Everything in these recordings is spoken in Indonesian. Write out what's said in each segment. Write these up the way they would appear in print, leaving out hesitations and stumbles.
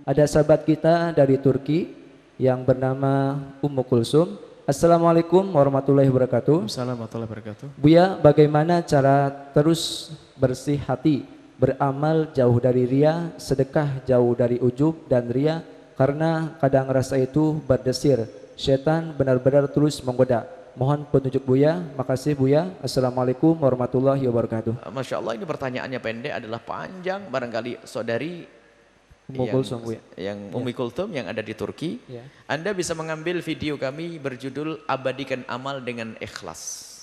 Ada sahabat kita dari Turki yang bernama Ummu Kulsum. Assalamualaikum warahmatullahi wabarakatuh. Assalamualaikum warahmatullahi wabarakatuh. Buya, bagaimana cara terus bersih hati, beramal jauh dari ria, sedekah jauh dari ujub dan ria, karena kadang rasa itu berdesir, setan benar-benar terus menggoda. Mohon petunjuk Buya. Makasih Buya. Assalamualaikum warahmatullahi wabarakatuh. Masya Allah, ini pertanyaannya pendek adalah panjang. Barangkali saudari Ummu Kulsum, Buya. yang Ummi Kulthum yang ada di Turki, Ya. Anda bisa mengambil video kami berjudul Abadikan Amal dengan Ikhlas.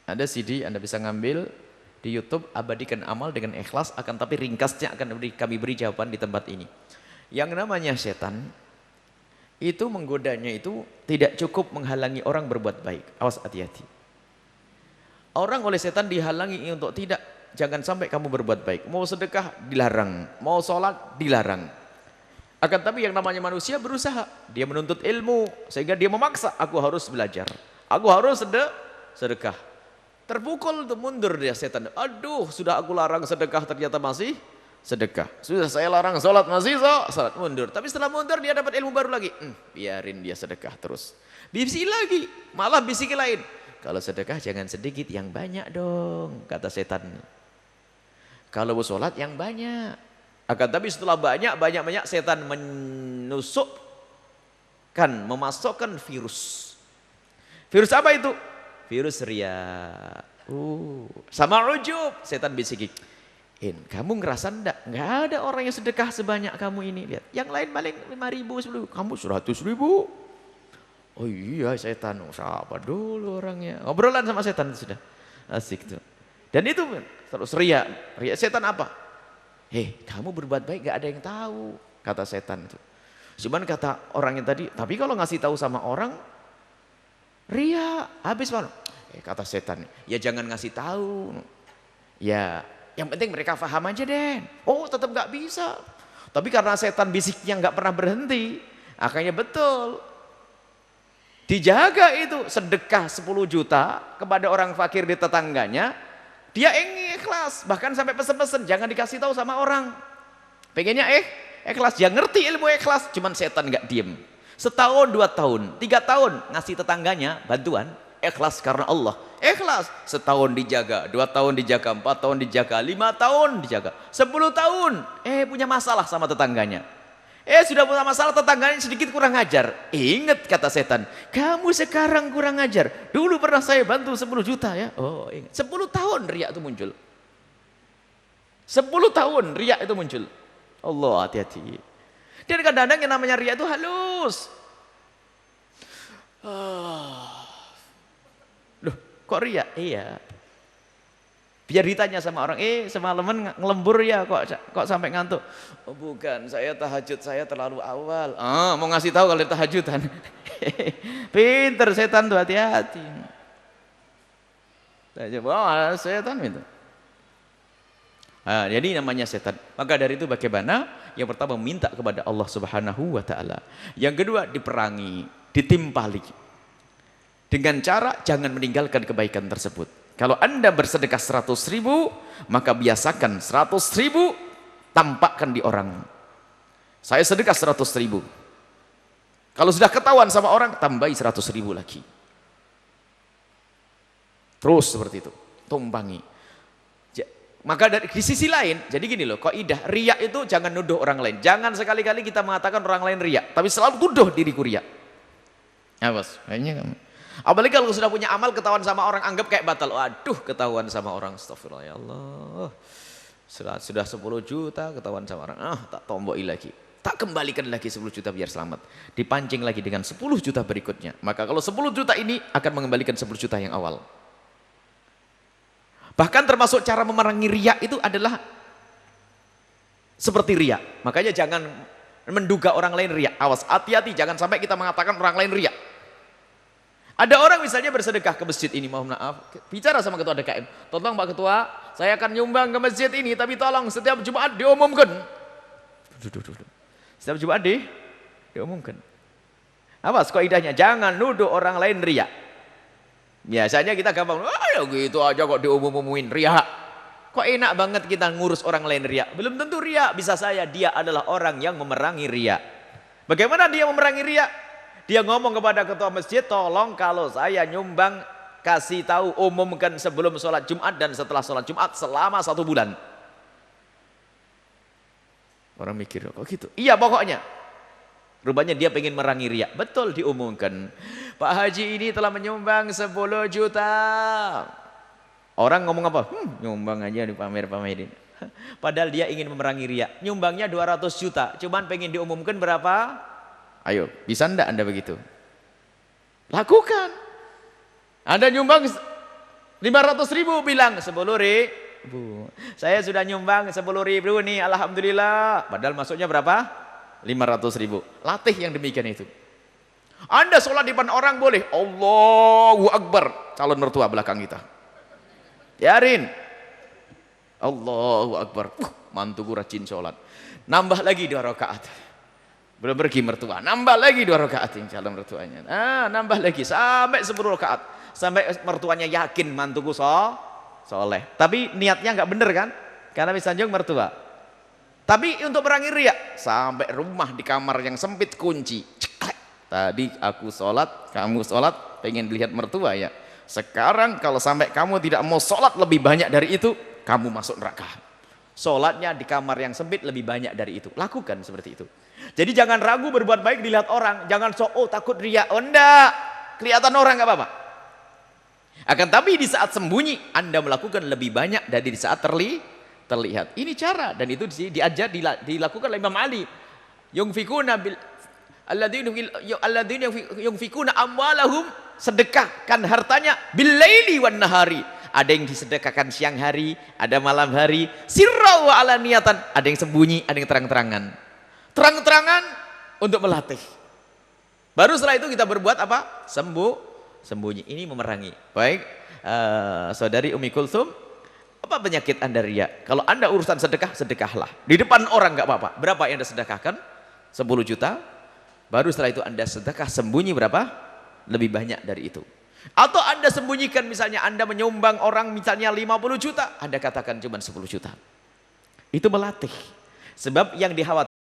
Ada CD, Anda bisa ngambil di YouTube, Abadikan Amal dengan Ikhlas, akan tapi ringkasnya akan kami beri jawaban di tempat ini. Yang namanya setan itu menggodanya itu tidak cukup menghalangi orang berbuat baik. Awas, hati-hati. Orang oleh setan dihalangi untuk tidak, jangan sampai kamu berbuat baik. Mau sedekah dilarang, mau sholat dilarang. Akan tapi yang namanya manusia berusaha, dia menuntut ilmu sehingga dia memaksa, aku harus belajar, aku harus sedekah. Terpukul tuh, mundur dia setan. Aduh, sudah aku larang sedekah ternyata masih sedekah. Sudah saya larang sholat masih sholat, mundur. Tapi setelah mundur dia dapat ilmu baru lagi. Biarin dia sedekah terus. Bisik lagi, malah bisik lain. Kalau sedekah jangan sedikit, yang banyak dong, kata setan. Kalau mau sholat yang banyak. Akan tapi setelah banyak setan menusukkan, memasukkan virus. Virus apa itu? Virus ria. Sama ujub, setan bisiki. Kamu ngerasa enggak? Enggak ada orang yang sedekah sebanyak kamu ini. Lihat, yang lain paling 5.000, 10.000, kamu 100.000. Oh iya, setan, siapa dulu orangnya? Ngobrolan sama setan sudah. Asik tuh. Dan itu terus ria. Ria setan apa? Kamu berbuat baik gak ada yang tahu, kata setan itu. Cuman kata orang yang tadi, tapi kalau ngasih tahu sama orang, ria, habis malu. Kata setan, ya jangan ngasih tahu. Ya, yang penting mereka paham aja deh. Oh, tetap gak bisa. Tapi karena setan bisiknya gak pernah berhenti, akhirnya betul. Dijaga itu, sedekah 10 juta kepada orang fakir di tetangganya, dia ingin ikhlas, bahkan sampai pesen-pesen, jangan dikasih tahu sama orang. Pengennya ikhlas, dia ngerti ilmu ikhlas, cuman setan gak diem. Setahun, 2 tahun, 3 tahun ngasih tetangganya bantuan, ikhlas karena Allah. Ikhlas, setahun dijaga, 2 tahun dijaga, 4 tahun dijaga, 5 tahun dijaga, 10 tahun, punya masalah sama tetangganya. Sudah punya masalah, tetangganya sedikit kurang ajar. Ingat kata setan, kamu sekarang kurang ajar. Dulu pernah saya bantu 10 juta ya. Oh ingat, 10 tahun riak itu muncul. 10 tahun riak itu muncul. Allah, hati-hati. Dan kadang-kadang yang namanya riak itu halus. Loh, kok riak? Iya. Biar ditanya sama orang, semalaman ngelembur ya, kok sampai ngantuk? Oh, bukan, saya tahajud saya terlalu awal. Mau ngasih tahu kalau tahajudan. Pinter setan tuh, hati-hati. Setan itu. Jadi namanya setan. Maka dari itu bagaimana? Yang pertama minta kepada Allah Subhanahu wa taala. Yang kedua diperangi, ditimpali. Dengan cara jangan meninggalkan kebaikan tersebut. Kalau Anda bersedekah 100.000, maka biasakan 100.000 tampakkan di orang. Saya sedekah 100.000. Kalau sudah ketahuan sama orang, tambahi 100.000 lagi. Terus seperti itu, tumpangi. Maka di sisi lain, jadi gini loh, kaidah riya itu jangan nuduh orang lain. Jangan sekali-kali kita mengatakan orang lain riya, tapi selalu tuduh diriku riya. Awas, kayaknya kamu. Apalagi kalau sudah punya amal ketahuan sama orang, anggap kayak batal. Waduh, ketahuan sama orang, astagfirullah ya Allah. Sudah 10 juta ketahuan sama orang, tak tomboi lagi. Tak kembalikan lagi 10 juta biar selamat. Dipancing lagi dengan 10 juta berikutnya. Maka kalau 10 juta ini akan mengembalikan 10 juta yang awal. Bahkan termasuk cara memerangi riya itu adalah seperti riya. Makanya jangan menduga orang lain riya. Awas, hati-hati, jangan sampai kita mengatakan orang lain riya. Ada orang misalnya bersedekah ke masjid ini, mohon maaf, bicara sama ketua DKM, tolong Pak Ketua, saya akan nyumbang ke masjid ini, tapi tolong setiap Jumat diumumkan. Setiap Jumat diumumkan. Awas kaidahnya, jangan nuduh orang lain riya. Biasanya kita gampang, ya gitu aja kok diumum-umumin riya. Kok enak banget kita ngurus orang lain riak? Belum tentu riak, bisa saya dia adalah orang yang memerangi riak. Bagaimana dia memerangi riak? Dia ngomong kepada ketua masjid, tolong kalau saya nyumbang, kasih tahu, umumkan sebelum sholat Jumat dan setelah sholat Jumat selama 1 bulan. Orang mikir, kok gitu? Iya pokoknya. Rupanya dia pengen merangi riak. Betul diumumkan. Pak Haji ini telah menyumbang 10 juta. Orang ngomong apa? Nyumbang aja dipamer-pamerin. Padahal dia ingin memerangi riak. Nyumbangnya 200 juta. Cuman pengen diumumkan berapa? Ayo, bisa enggak Anda begitu? Lakukan. Anda nyumbang 500 ribu, bilang 10 ribu. Saya sudah nyumbang 10 ribu nih, alhamdulillah. Padahal masuknya berapa? 500 ribu. Latih yang demikian itu. Anda sholat di depan orang boleh. Allahu Akbar. Calon mertua belakang kita. Biarin. Allahu Akbar. Mantuku rajin sholat. Nambah lagi 2 rakaat. Belum pergi mertua. Nambah lagi 2 rakaat yang calon mertuanya. Nambah lagi sampai 10 rakaat. Sampai mertuanya yakin mantuku soleh. Tapi niatnya nggak bener kan? Karena bisa sanjung mertua. Tapi untuk merangi riak, sampai rumah di kamar yang sempit kunci. Ceklek. Tadi aku sholat, kamu sholat, pengen lihat mertua ya. Sekarang kalau sampai kamu tidak mau sholat lebih banyak dari itu, kamu masuk neraka. Sholatnya di kamar yang sempit lebih banyak dari itu. Lakukan seperti itu. Jadi jangan ragu berbuat baik dilihat orang. Jangan takut riak. Oh enggak, kelihatan orang nggak apa-apa. Akan tapi di saat sembunyi Anda melakukan lebih banyak dari di saat terlihat. Ini cara, dan itu diajar dilakukan oleh Imam Ali. Yunfikuna bil alladzina yunfikuna amwalahum, sedekahkan hartanya billaili wan nahari. Ada yang disedekahkan siang hari, ada malam hari, sirra wa alaniyatan, ada yang sembunyi, ada yang terang-terangan. Terang-terangan untuk melatih. Baru setelah itu kita berbuat apa? Sembunyi. Ini memerangi. Baik, saudari Umi Kulsum, apa penyakit Anda riya? Kalau Anda urusan sedekah, sedekahlah. Di depan orang nggak apa-apa. Berapa yang Anda sedekahkan? 10 juta. Baru setelah itu Anda sedekah sembunyi berapa? Lebih banyak dari itu. Atau Anda sembunyikan, misalnya Anda menyumbang orang misalnya 50 juta, Anda katakan cuma 10 juta. Itu melatih. Sebab yang dikhawatirkan